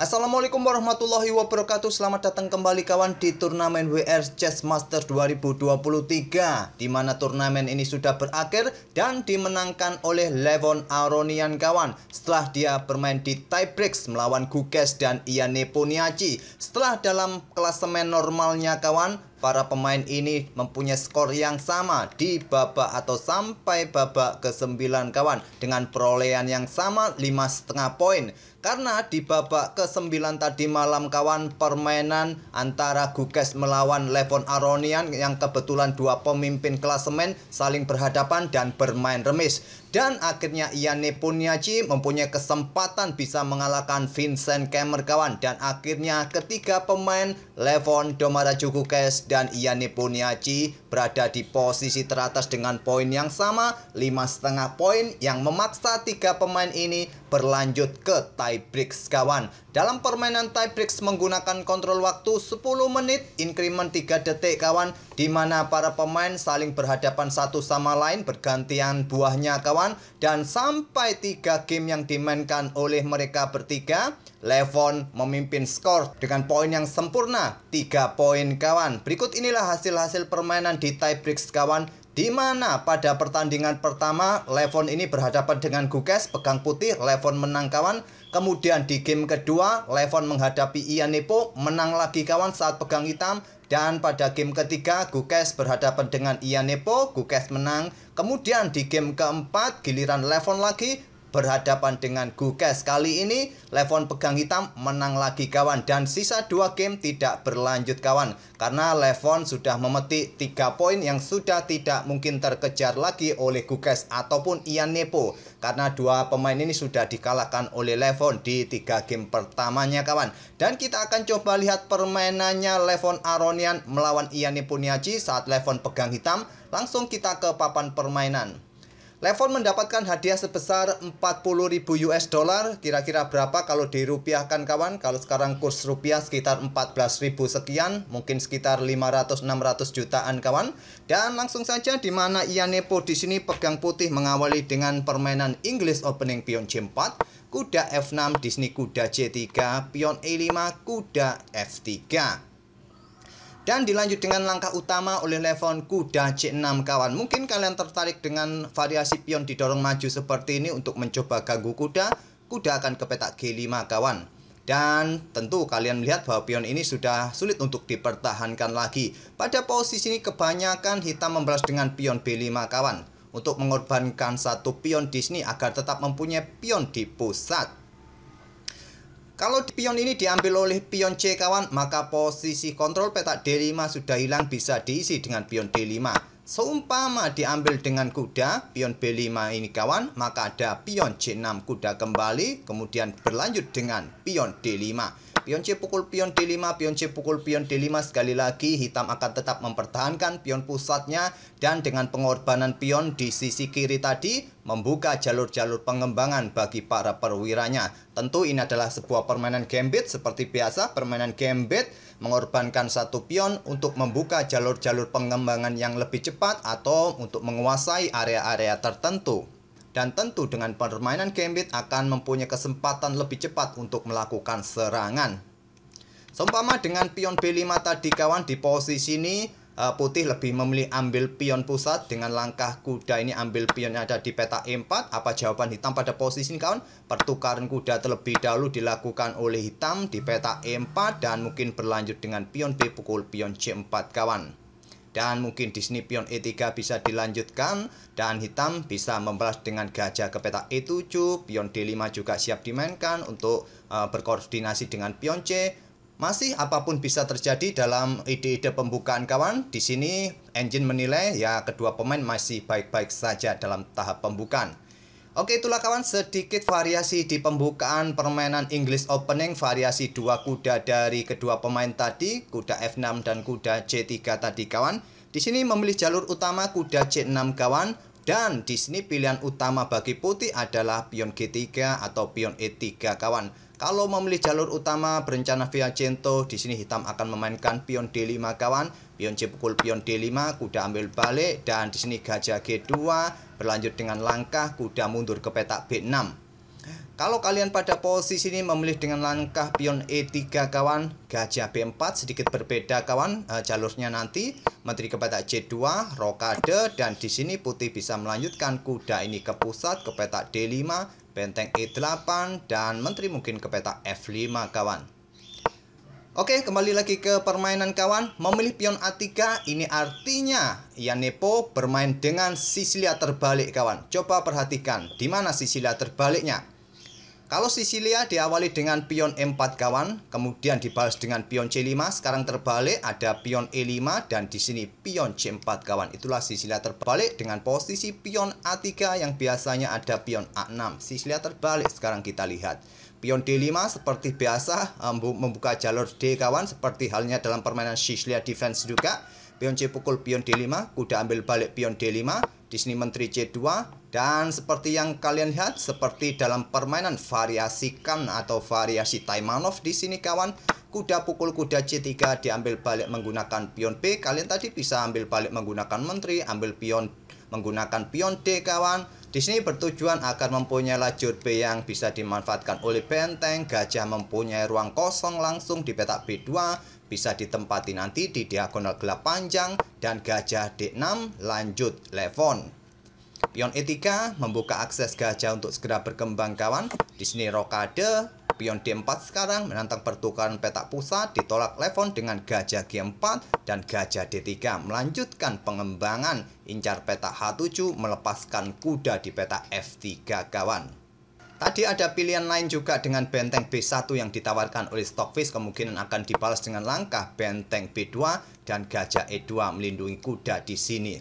Assalamualaikum warahmatullahi wabarakatuh. Selamat datang kembali kawan di turnamen WR Chess Master 2023, di mana turnamen ini sudah berakhir dan dimenangkan oleh Levon Aronian kawan, setelah dia bermain di tiebreak melawan Gukesh dan Ian Nepomniachtchi. Setelah dalam klasemen normalnya kawan, para pemain ini mempunyai skor yang sama di babak atau sampai babak ke-9 kawan, dengan perolehan yang sama 5,5 poin. Karena di babak ke-9 tadi malam kawan, permainan antara Gukesh melawan Levon Aronian yang kebetulan dua pemimpin klasemen saling berhadapan dan bermain remis. Dan akhirnya Ian Nepomniachtchi mempunyai kesempatan bisa mengalahkan Vincent Keymer kawan. Dan akhirnya ketiga pemain Levon, Domaraju Gukesh dan Ian Nepomniachtchi berada di posisi teratas dengan poin yang sama 5,5 poin, yang memaksa tiga pemain ini berlanjut ke tiebreak kawan. Dalam permainan tiebreak menggunakan kontrol waktu 10 menit increment 3 detik kawan, di mana para pemain saling berhadapan satu sama lain bergantian buahnya kawan, dan sampai 3 game yang dimainkan oleh mereka bertiga, Levon memimpin skor dengan poin yang sempurna 3 poin kawan. Berikut inilah hasil-hasil permainan di tiebreak kawan, di mana pada pertandingan pertama Levon ini berhadapan dengan Gukesh, pegang putih, Levon menang kawan. Kemudian di game kedua Levon menghadapi Ian Nepo, menang lagi kawan saat pegang hitam. Dan pada game ketiga Gukesh berhadapan dengan Ian Nepo, Gukesh menang. Kemudian di game keempat giliran Levon lagi berhadapan dengan Gukesh. Kali ini Levon pegang hitam, menang lagi kawan. Dan sisa 2 game tidak berlanjut kawan, karena Levon sudah memetik 3 poin yang sudah tidak mungkin terkejar lagi oleh Gukesh ataupun Ian Nepo, karena dua pemain ini sudah dikalahkan oleh Levon di 3 game pertamanya kawan. Dan kita akan coba lihat permainannya Levon Aronian melawan Ian Nepomniachtchi saat Levon pegang hitam. Langsung kita ke papan permainan. Levon mendapatkan hadiah sebesar 40.000 US dollar. Kira-kira berapa kalau dirupiahkan kawan? Kalau sekarang kurs rupiah sekitar 14.000 sekian, mungkin sekitar 500-600 jutaan kawan. Dan langsung saja, di mana Ian Nepo di sini pegang putih mengawali dengan permainan English opening pion C4, kuda F6, di sini kuda C3, pion E5, kuda F3. Dan dilanjut dengan langkah utama oleh Levon, kuda C6 kawan. Mungkin kalian tertarik dengan variasi pion didorong maju seperti ini untuk mencoba ganggu kuda. Kuda akan ke petak G5 kawan. Dan tentu kalian melihat bahwa pion ini sudah sulit untuk dipertahankan lagi. Pada posisi ini kebanyakan hitam membalas dengan pion B5 kawan, untuk mengorbankan satu pion di sini agar tetap mempunyai pion di pusat. Kalau pion ini diambil oleh pion C kawan, maka posisi kontrol petak D5 sudah hilang, bisa diisi dengan pion D5. Seumpama diambil dengan kuda, pion B5 ini kawan, maka ada pion C6, kuda kembali, kemudian berlanjut dengan pion D5. Pion C pukul pion D5, pion C pukul pion D5. Sekali lagi hitam akan tetap mempertahankan pion pusatnya, dan dengan pengorbanan pion di sisi kiri tadi membuka jalur-jalur pengembangan bagi para perwiranya. Tentu ini adalah sebuah permainan gambit. Seperti biasa, permainan gambit mengorbankan satu pion untuk membuka jalur-jalur pengembangan yang lebih cepat atau untuk menguasai area-area tertentu. Dan tentu dengan permainan gambit akan mempunyai kesempatan lebih cepat untuk melakukan serangan. Seumpama dengan pion B5 tadi kawan, di posisi ini putih lebih memilih ambil pion pusat dengan langkah kuda ini ambil pion yang ada di peta E4. Apa jawaban hitam pada posisi ini kawan? Pertukaran kuda terlebih dahulu dilakukan oleh hitam di peta E4, dan mungkin berlanjut dengan pion B pukul pion C4 kawan. Dan mungkin di sini pion E3 bisa dilanjutkan, dan hitam bisa membalas dengan gajah ke petak E7. Pion D5 juga siap dimainkan untuk berkoordinasi dengan pion C. Masih apapun bisa terjadi dalam ide-ide pembukaan kawan. Di sini engine menilai ya kedua pemain masih baik-baik saja dalam tahap pembukaan. Oke, itulah kawan sedikit variasi di pembukaan permainan English Opening, variasi dua kuda dari kedua pemain tadi, kuda F6 dan kuda C3 tadi kawan. Di sini memilih jalur utama kuda C6 kawan, dan di sini pilihan utama bagi putih adalah pion G3 atau pion E3 kawan. Kalau memilih jalur utama berencana via Cento, di sini hitam akan memainkan pion D5 kawan, pion C pukul pion D5, kuda ambil balik, dan di sini gajah G2 berlanjut dengan langkah kuda mundur ke petak B6. Kalau kalian pada posisi ini memilih dengan langkah pion E3 kawan, gajah B4 sedikit berbeda kawan, jalurnya nanti menteri ke petak C2, rokade, dan di sini putih bisa melanjutkan kuda ini ke pusat ke petak D5, benteng E8, dan menteri mungkin ke petak F5 kawan. Oke, kembali lagi ke permainan kawan. Memilih pion A3 ini artinya Yanepo bermain dengan Sisilia terbalik kawan. Coba perhatikan di mana Sisilia terbaliknya. Kalau Sisilia diawali dengan pion E4 kawan, kemudian dibalas dengan pion C5, sekarang terbalik ada pion E5 dan di sini pion C4 kawan. Itulah Sisilia terbalik dengan posisi pion A3 yang biasanya ada pion A6. Sisilia terbalik sekarang kita lihat. Pion D5 seperti biasa membuka jalur D kawan, seperti halnya dalam permainan Sisilia defense juga. Pion C pukul pion D5, kuda ambil balik pion D5, di sini menteri C2, dan seperti yang kalian lihat, seperti dalam permainan variasikan atau variasi Taimanov di sini kawan, kuda pukul kuda C3 diambil balik menggunakan pion B. Kalian tadi bisa ambil balik menggunakan menteri, ambil pion menggunakan pion D kawan. Di sini bertujuan agar mempunyai lajur B yang bisa dimanfaatkan oleh benteng. Gajah mempunyai ruang kosong langsung di petak B2, bisa ditempati nanti di diagonal gelap panjang, dan gajah D6 lanjut levon. Pion E3 membuka akses gajah untuk segera berkembang kawan. Di sini rokade, pion D4 sekarang menantang pertukaran petak pusat, ditolak levon dengan gajah G4 dan gajah D3 melanjutkan pengembangan, incar petak H7 melepaskan kuda di petak F3 kawan. Tadi ada pilihan lain juga dengan benteng B1 yang ditawarkan oleh Stockfish, kemungkinan akan dibalas dengan langkah benteng B2 dan gajah E2 melindungi kuda di sini.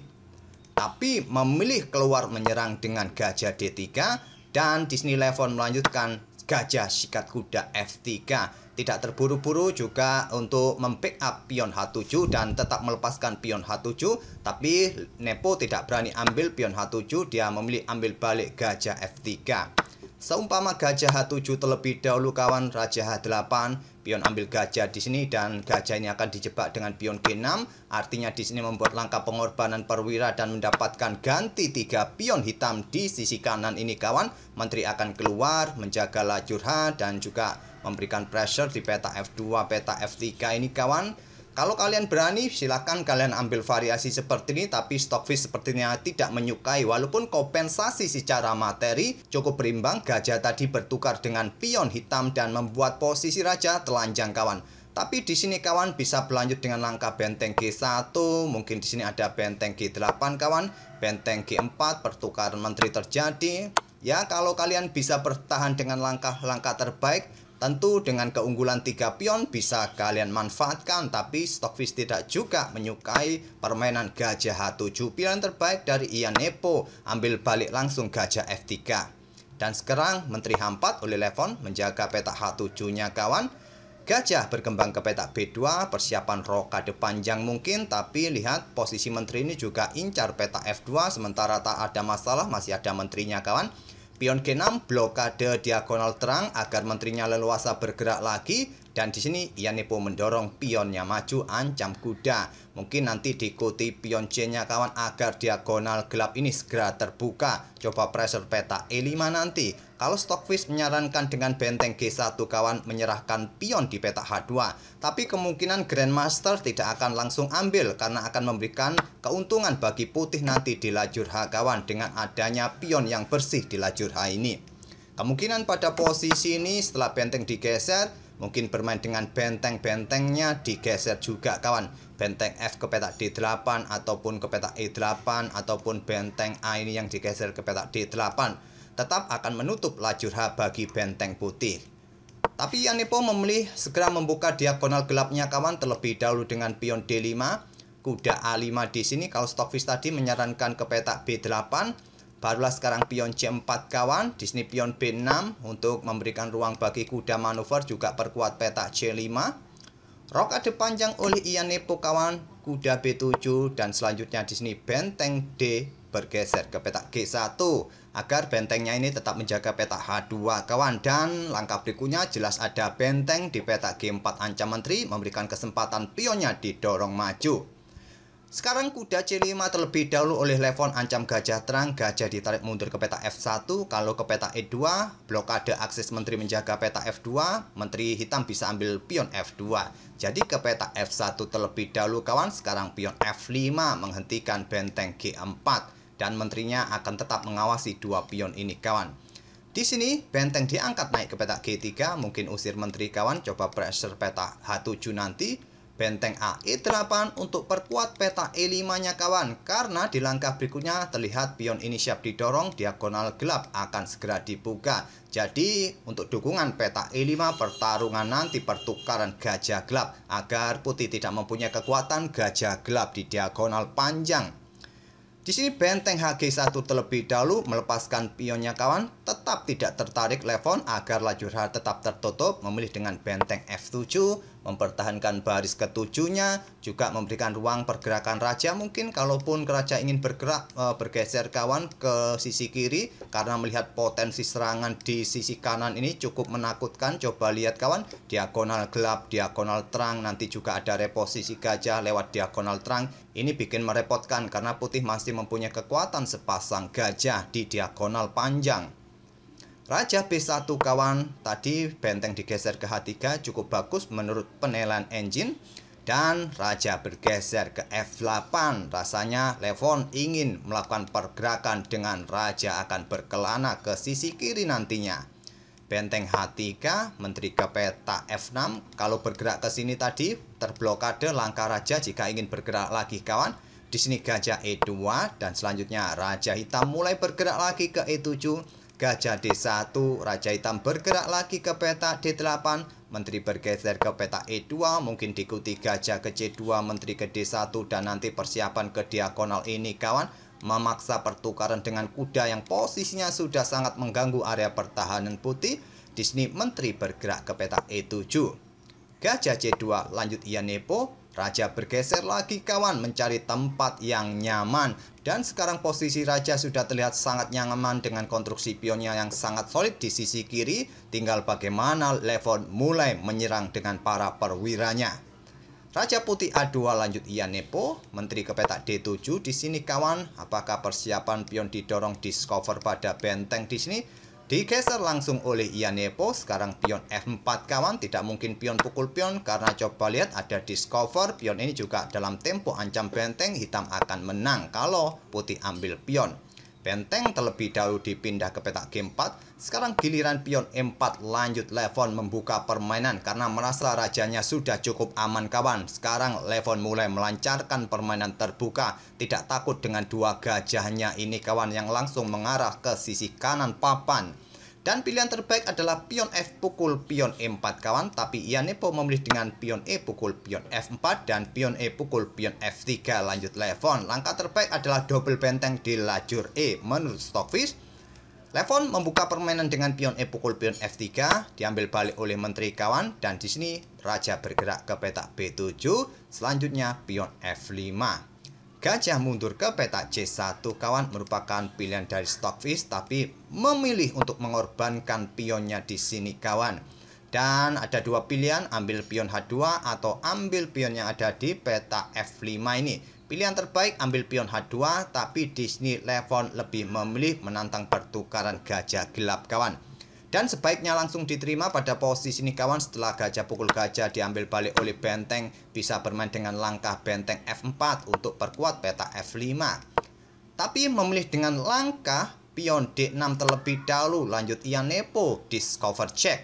Tapi memilih keluar menyerang dengan gajah D3 dan di sini levon melanjutkan gajah sikat kuda F3. Tidak terburu-buru juga untuk membackup pion H7 dan tetap melepaskan pion H7, tapi Nepo tidak berani ambil pion H7, dia memilih ambil balik gajah F3. Seumpama gajah H7 terlebih dahulu kawan, raja H8, pion ambil gajah di sini dan gajah ini akan dijebak dengan pion G6, artinya di sini membuat langkah pengorbanan perwira dan mendapatkan ganti 3 pion hitam di sisi kanan ini kawan. Menteri akan keluar menjaga lajur H dan juga memberikan pressure di peta F2, peta F3 ini kawan. Kalau kalian berani, silakan kalian ambil variasi seperti ini, tapi Stockfish sepertinya tidak menyukai. Walaupun kompensasi secara materi cukup berimbang, gajah tadi bertukar dengan pion hitam dan membuat posisi raja telanjang kawan. Tapi di sini kawan bisa berlanjut dengan langkah benteng G1, mungkin di sini ada benteng G8 kawan, benteng G4, pertukaran menteri terjadi. Ya, kalau kalian bisa bertahan dengan langkah-langkah terbaik, tentu dengan keunggulan 3 pion bisa kalian manfaatkan, tapi Stockfish tidak juga menyukai permainan gajah H7. Pilihan terbaik dari Yanepo, ambil balik langsung gajah F3. Dan sekarang menteri H4 oleh levon menjaga petak H7-nya kawan. Gajah berkembang ke petak B2, persiapan rokade panjang mungkin, tapi lihat posisi menteri ini juga incar petak F2, sementara tak ada masalah, masih ada menterinya kawan. Pion G6 blokade diagonal terang agar menterinya leluasa bergerak lagi, dan di sini Yanepo mendorong pionnya maju ancam kuda. Mungkin nanti diikuti pion C-nya kawan agar diagonal gelap ini segera terbuka. Coba pressure peta E5 nanti. Kalau Stockfish menyarankan dengan benteng G1 kawan menyerahkan pion di peta H2. Tapi kemungkinan Grandmaster tidak akan langsung ambil karena akan memberikan keuntungan bagi putih nanti di lajur H kawan dengan adanya pion yang bersih di lajur H ini. Kemungkinan pada posisi ini setelah benteng digeser, mungkin bermain dengan benteng-bentengnya digeser juga kawan. Benteng F ke petak D8 ataupun ke petak E8 ataupun benteng A ini yang digeser ke petak D8. Tetap akan menutup lajur H bagi benteng putih. Tapi Yanepo memilih segera membuka diagonal gelapnya kawan terlebih dahulu dengan pion D5, kuda A5 di sini. Kalau Stockfish tadi menyarankan ke petak B8. Barulah sekarang pion C4 kawan, di sini pion B6 untuk memberikan ruang bagi kuda manuver, juga perkuat petak C5. Rokade panjang oleh Yanepo kawan, kuda B7 dan selanjutnya di sini benteng D bergeser ke petak G1 agar bentengnya ini tetap menjaga petak H2 kawan. Dan langkah berikutnya jelas ada benteng di petak G4 ancam menteri memberikan kesempatan pionnya didorong maju. Sekarang kuda C5 terlebih dahulu oleh Levon ancam gajah terang. Gajah ditarik mundur ke peta F1. Kalau ke peta E2, blokade akses menteri menjaga peta F2. Menteri hitam bisa ambil pion F2. Jadi ke peta F1 terlebih dahulu kawan. Sekarang pion F5 menghentikan benteng G4. Dan menterinya akan tetap mengawasi dua pion ini kawan. Di sini benteng diangkat naik ke peta G3. Mungkin usir menteri kawan. Coba pressure peta H7 nanti. Benteng A E8 untuk perkuat peta E5-nya kawan. Karena di langkah berikutnya terlihat pion ini siap didorong, diagonal gelap akan segera dibuka. Jadi untuk dukungan peta E5 pertarungan nanti pertukaran gajah gelap agar putih tidak mempunyai kekuatan gajah gelap di diagonal panjang. Di sini benteng HG1 terlebih dahulu melepaskan pionnya kawan, tetap tidak tertarik Levon agar lajur H tetap tertutup, memilih dengan benteng F7, mempertahankan baris ketujuhnya, juga memberikan ruang pergerakan raja mungkin kalaupun raja ingin bergerak bergeser kawan ke sisi kiri karena melihat potensi serangan di sisi kanan ini cukup menakutkan. Coba lihat kawan, diagonal gelap, diagonal terang, nanti juga ada reposisi gajah lewat diagonal terang. Ini bikin merepotkan karena putih masih mempunyai kekuatan sepasang gajah di diagonal panjang. Raja B1 kawan, tadi benteng digeser ke H3 cukup bagus menurut penilaian engine. Dan raja bergeser ke F8. Rasanya Levon ingin melakukan pergerakan dengan raja akan berkelana ke sisi kiri nantinya. Benteng H3, menteri ke peta F6. Kalau bergerak ke sini tadi terblokade langkah raja jika ingin bergerak lagi kawan. Di sini gajah E2 dan selanjutnya raja hitam mulai bergerak lagi ke E7. Gajah D1, raja hitam bergerak lagi ke peta D8. Menteri bergeser ke peta E2, mungkin diikuti gajah ke C2, menteri ke D1 dan nanti persiapan ke diagonal ini kawan. Memaksa pertukaran dengan kuda yang posisinya sudah sangat mengganggu area pertahanan putih. Di sini menteri bergerak ke peta E7. Gajah C2 lanjut ia nepo. Raja bergeser lagi kawan mencari tempat yang nyaman. Dan sekarang posisi raja sudah terlihat sangat nyaman dengan konstruksi pionnya yang sangat solid di sisi kiri. Tinggal bagaimana Levon mulai menyerang dengan para perwiranya. Raja putih A2 lanjut ia nepo, menteri ke peta D7. Di sini kawan, apakah persiapan pion didorong discover pada benteng di sini? Digeser langsung oleh ia nepo. Sekarang pion F4 kawan, tidak mungkin pion pukul pion karena coba lihat ada discover. Pion ini juga dalam tempo ancam benteng, hitam akan menang kalau putih ambil pion. Benteng terlebih dahulu dipindah ke peta G4. Sekarang giliran pion E4 lanjut Levon membuka permainan karena merasa rajanya sudah cukup aman kawan. Sekarang Levon mulai melancarkan permainan terbuka. Tidak takut dengan dua gajahnya ini kawan yang langsung mengarah ke sisi kanan papan. Dan pilihan terbaik adalah pion F pukul pion E4 kawan. Tapi ia nepo memilih dengan pion E pukul pion F4 dan pion E pukul pion F3 lanjut Levon. Langkah terbaik adalah double benteng di lajur E menurut Stockfish. Levon membuka permainan dengan pion E pukul pion F3, diambil balik oleh menteri kawan. Dan di sini raja bergerak ke peta B7, selanjutnya pion F5. Gajah mundur ke peta C1 kawan, merupakan pilihan dari Stockfish tapi memilih untuk mengorbankan pionnya di sini kawan. Dan ada dua pilihan, ambil pion H2 atau ambil pion yang ada di peta F5 ini. Pilihan terbaik ambil pion H2, tapi di sini Levon lebih memilih menantang pertukaran gajah gelap kawan. Dan sebaiknya langsung diterima pada posisi ini kawan. Setelah gajah pukul gajah diambil balik oleh benteng, bisa bermain dengan langkah benteng F4 untuk perkuat peta F5. Tapi memilih dengan langkah pion D6 terlebih dahulu, lanjut ia nepo, discover check.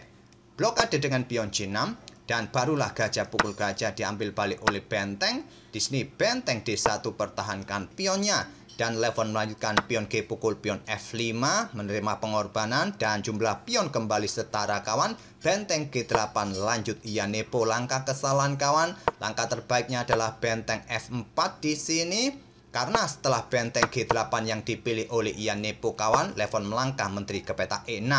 Blokade dengan pion C6 dan barulah gajah pukul gajah diambil balik oleh benteng. Di sini benteng D1 pertahankan pionnya. Dan Levon melanjutkan pion G pukul pion F5 menerima pengorbanan dan jumlah pion kembali setara kawan. Benteng G8 lanjut ia nepo, langkah kesalahan kawan. Langkah terbaiknya adalah benteng F4 di sini. Karena setelah benteng G8 yang dipilih oleh ia nepo kawan, Levon melangkah menteri ke peta E6.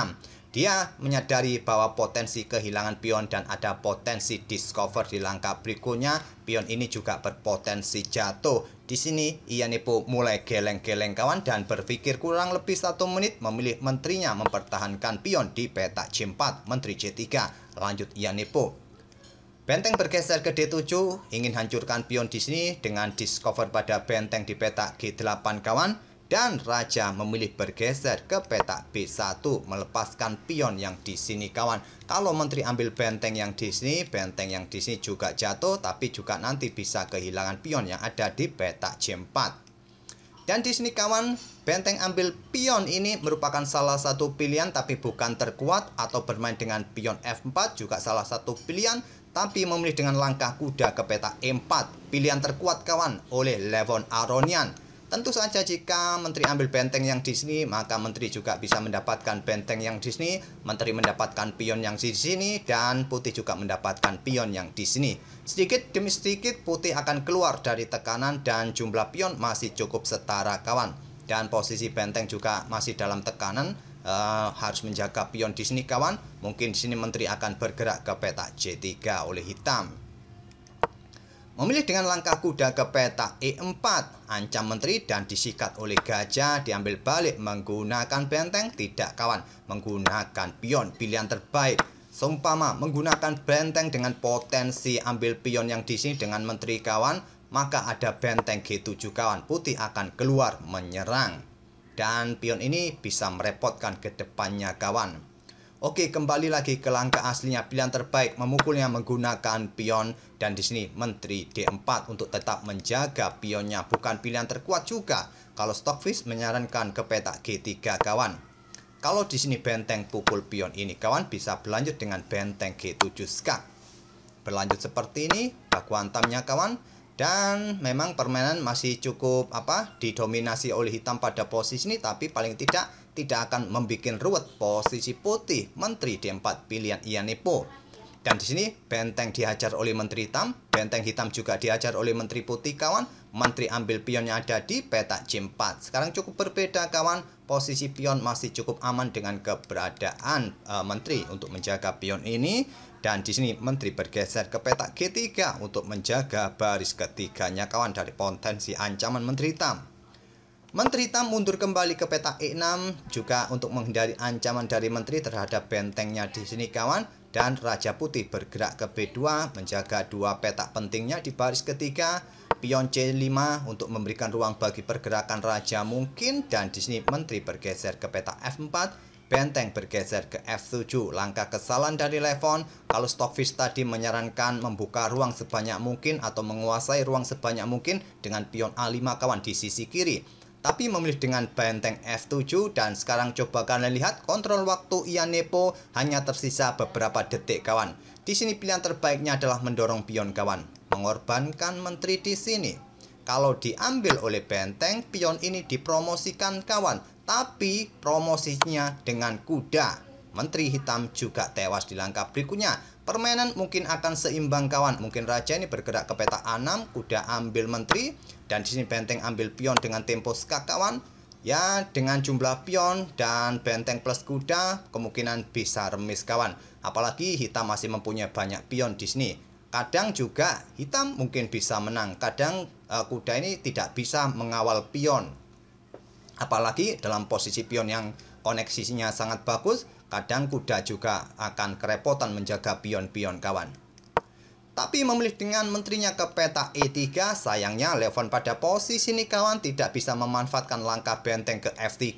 Dia menyadari bahwa potensi kehilangan pion dan ada potensi discover di langkah berikutnya. Pion ini juga berpotensi jatuh. Di sini ia nepo mulai geleng-geleng kawan dan berpikir kurang lebih 1 menit memilih menterinya mempertahankan pion di peta C4, menteri C3. Lanjut ia nepo. Benteng bergeser ke D7, ingin hancurkan pion di sini dengan discover pada benteng di petak G8 kawan. Dan raja memilih bergeser ke petak B1, melepaskan pion yang di sini kawan. Kalau menteri ambil benteng yang di sini, benteng yang di sini juga jatuh, tapi juga nanti bisa kehilangan pion yang ada di petak J4. Dan di sini kawan, benteng ambil pion ini merupakan salah satu pilihan tapi bukan terkuat, atau bermain dengan pion F4 juga salah satu pilihan, tapi memilih dengan langkah kuda ke petak E4, pilihan terkuat kawan oleh Levon Aronian. Tentu saja jika menteri ambil benteng yang di sini, maka menteri juga bisa mendapatkan benteng yang di sini, menteri mendapatkan pion yang di sini, dan putih juga mendapatkan pion yang di sini. Sedikit demi sedikit putih akan keluar dari tekanan dan jumlah pion masih cukup setara kawan. Dan posisi benteng juga masih dalam tekanan, harus menjaga pion di sini kawan. Mungkin di sini menteri akan bergerak ke petak J3 oleh hitam. Memilih dengan langkah kuda ke petak E4, ancam menteri dan disikat oleh gajah, diambil balik menggunakan benteng, tidak kawan, menggunakan pion, pilihan terbaik. Seumpama menggunakan benteng dengan potensi ambil pion yang di sini dengan menteri kawan, maka ada benteng G7 kawan, putih akan keluar menyerang. Dan pion ini bisa merepotkan ke depannya kawan. Oke, kembali lagi ke langkah aslinya, pilihan terbaik memukulnya menggunakan pion, dan di sini menteri D4 untuk tetap menjaga pionnya, bukan pilihan terkuat juga. Kalau Stockfish menyarankan ke petak G3 kawan. Kalau di sini benteng pukul pion ini kawan, bisa berlanjut dengan benteng G7 skak. Berlanjut seperti ini, baku hantamnya kawan. Dan memang permainan masih cukup didominasi oleh hitam pada posisi ini, tapi paling tidak akan membuat ruwet posisi putih. Menteri D4 pilihan Iannepo. Dan di sini benteng dihajar oleh menteri hitam, benteng hitam juga dihajar oleh menteri putih kawan. Menteri ambil pionnya ada di petak J4. Sekarang cukup berbeda kawan, posisi pion masih cukup aman dengan keberadaan menteri untuk menjaga pion ini. Dan di sini menteri bergeser ke petak G3 untuk menjaga baris ketiganya kawan dari potensi ancaman menteri hitam. Menteri hitam mundur kembali ke petak E6 juga untuk menghindari ancaman dari menteri terhadap bentengnya di sini kawan. Dan raja putih bergerak ke B2 menjaga dua petak pentingnya di baris ketiga. Pion C5 untuk memberikan ruang bagi pergerakan raja mungkin. Dan di sini menteri bergeser ke petak F4. Benteng bergeser ke F7, langkah kesalahan dari Levon. Kalau Stockfish tadi menyarankan membuka ruang sebanyak mungkin atau menguasai ruang sebanyak mungkin dengan pion A5 kawan di sisi kiri. Tapi memilih dengan benteng F7, dan sekarang coba kalian lihat kontrol waktu Iannepo hanya tersisa beberapa detik kawan. Di sini pilihan terbaiknya adalah mendorong pion kawan, mengorbankan menteri di sini. Kalau diambil oleh benteng, pion ini dipromosikan kawan, tapi promosinya dengan kuda. Menteri hitam juga tewas di langkah berikutnya. Permainan mungkin akan seimbang kawan. Mungkin raja ini bergerak ke petak A6, kuda ambil menteri, dan di sini benteng ambil pion dengan tempo skak kawan. Ya, dengan jumlah pion dan benteng plus kuda kemungkinan bisa remis kawan. Apalagi hitam masih mempunyai banyak pion di sini. Kadang juga hitam mungkin bisa menang. Kadang kuda ini tidak bisa mengawal pion. Apalagi dalam posisi pion yang koneksinya sangat bagus, kadang kuda juga akan kerepotan menjaga pion-pion kawan. Tapi memilih dengan menterinya ke petak E3, sayangnya Levon pada posisi ini kawan tidak bisa memanfaatkan langkah benteng ke F3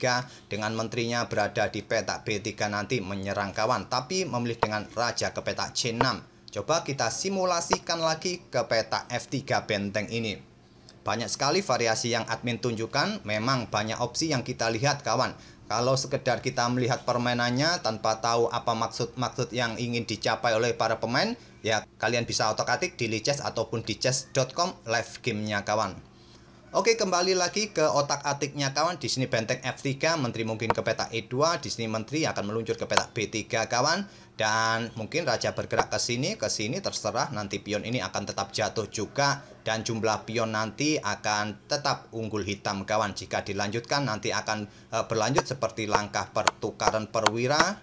dengan menterinya berada di petak B3 nanti menyerang kawan. Tapi memilih dengan raja ke petak C6. Coba kita simulasikan lagi ke petak F3 benteng ini. Banyak sekali variasi yang admin tunjukkan, memang banyak opsi yang kita lihat kawan. Kalau sekedar kita melihat permainannya tanpa tahu apa maksud yang ingin dicapai oleh para pemain, ya kalian bisa otak-atik di lichess ataupun di chess.com live gamenya kawan. Oke, kembali lagi ke otak-atiknya kawan. Di sini benteng F3, menteri mungkin ke petak E2, di sini menteri akan meluncur ke petak B3 kawan. Dan mungkin raja bergerak ke sini terserah, nanti pion ini akan tetap jatuh juga. Dan jumlah pion nanti akan tetap unggul hitam kawan. Jika dilanjutkan nanti akan berlanjut seperti langkah pertukaran perwira.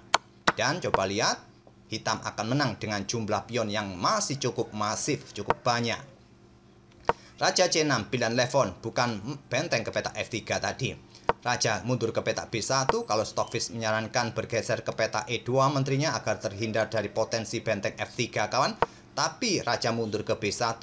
Dan coba lihat, hitam akan menang dengan jumlah pion yang masih cukup masif, cukup banyak. Raja C6 pilihan Levon, bukan benteng ke petak F3 tadi. Raja mundur ke petak B1, kalau Stockfish menyarankan bergeser ke petak E2 menterinya agar terhindar dari potensi benteng F3 kawan. tapi raja mundur ke B1,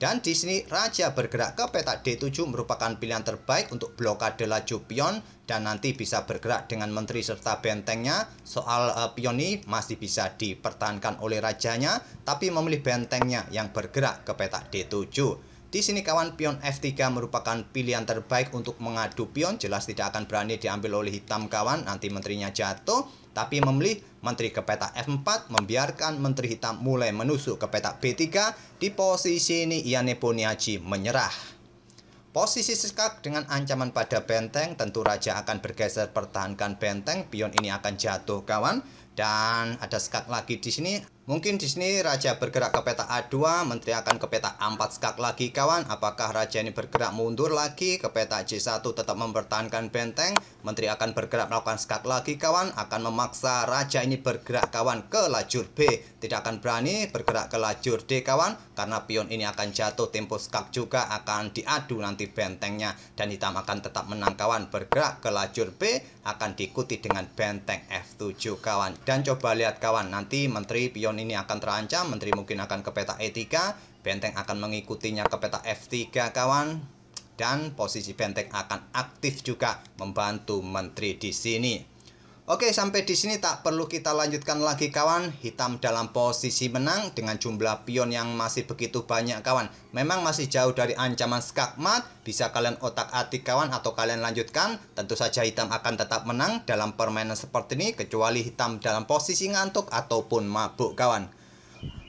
dan di sini raja bergerak ke petak D7 merupakan pilihan terbaik untuk blokade laju pion, dan nanti bisa bergerak dengan menteri serta bentengnya. Soal pion ini masih bisa dipertahankan oleh rajanya, tapi memilih bentengnya yang bergerak ke petak D7. Di sini kawan, pion F3 merupakan pilihan terbaik untuk mengadu pion. Jelas tidak akan berani diambil oleh hitam kawan, nanti menterinya jatuh. Tapi memilih menteri ke petak F4, membiarkan menteri hitam mulai menusuk ke petak B3. Di posisi ini Iyane Boniaji menyerah. Posisi skak dengan ancaman pada benteng, tentu raja akan bergeser pertahankan benteng. Pion ini akan jatuh kawan. Dan ada skak lagi di sini. Mungkin di sini raja bergerak ke petak A2, menteri akan ke petak A4 skak lagi kawan. Apakah raja ini bergerak mundur lagi ke petak J1 tetap mempertahankan benteng? Menteri akan bergerak melakukan skak lagi kawan, akan memaksa raja ini bergerak kawan ke lajur B. Tidak akan berani bergerak ke lajur D kawan, karena pion ini akan jatuh, tempo skak juga akan diadu nanti bentengnya, dan hitam akan tetap menang kawan. Bergerak ke lajur B akan diikuti dengan benteng F7 kawan. Dan coba lihat kawan, nanti menteri pion ini akan terancam, menteri mungkin akan ke petak E3, benteng akan mengikutinya ke petak F3 kawan, dan posisi benteng akan aktif juga membantu menteri di sini. Oke, sampai di sini tak perlu kita lanjutkan lagi kawan. Hitam dalam posisi menang dengan jumlah pion yang masih begitu banyak kawan. Memang masih jauh dari ancaman skakmat. Bisa kalian otak-atik kawan atau kalian lanjutkan. Tentu saja hitam akan tetap menang dalam permainan seperti ini, kecuali hitam dalam posisi ngantuk ataupun mabuk kawan.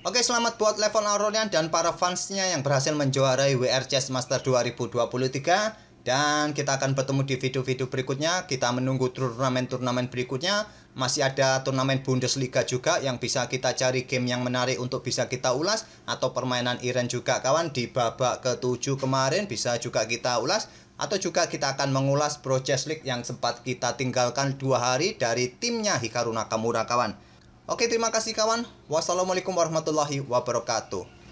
Oke, selamat buat Levon Aurelian dan para fansnya yang berhasil menjuarai WR Chess Master 2023. Dan kita akan bertemu di video-video berikutnya. Kita menunggu turnamen-turnamen berikutnya. Masih ada turnamen Bundesliga juga yang bisa kita cari game yang menarik untuk bisa kita ulas. Atau permainan Iren juga kawan, di babak ke-7 kemarin bisa juga kita ulas. Atau juga kita akan mengulas Pro Chess League yang sempat kita tinggalkan 2 hari dari timnya Hikaru Nakamura kawan. Oke, terima kasih kawan. Wassalamualaikum warahmatullahi wabarakatuh.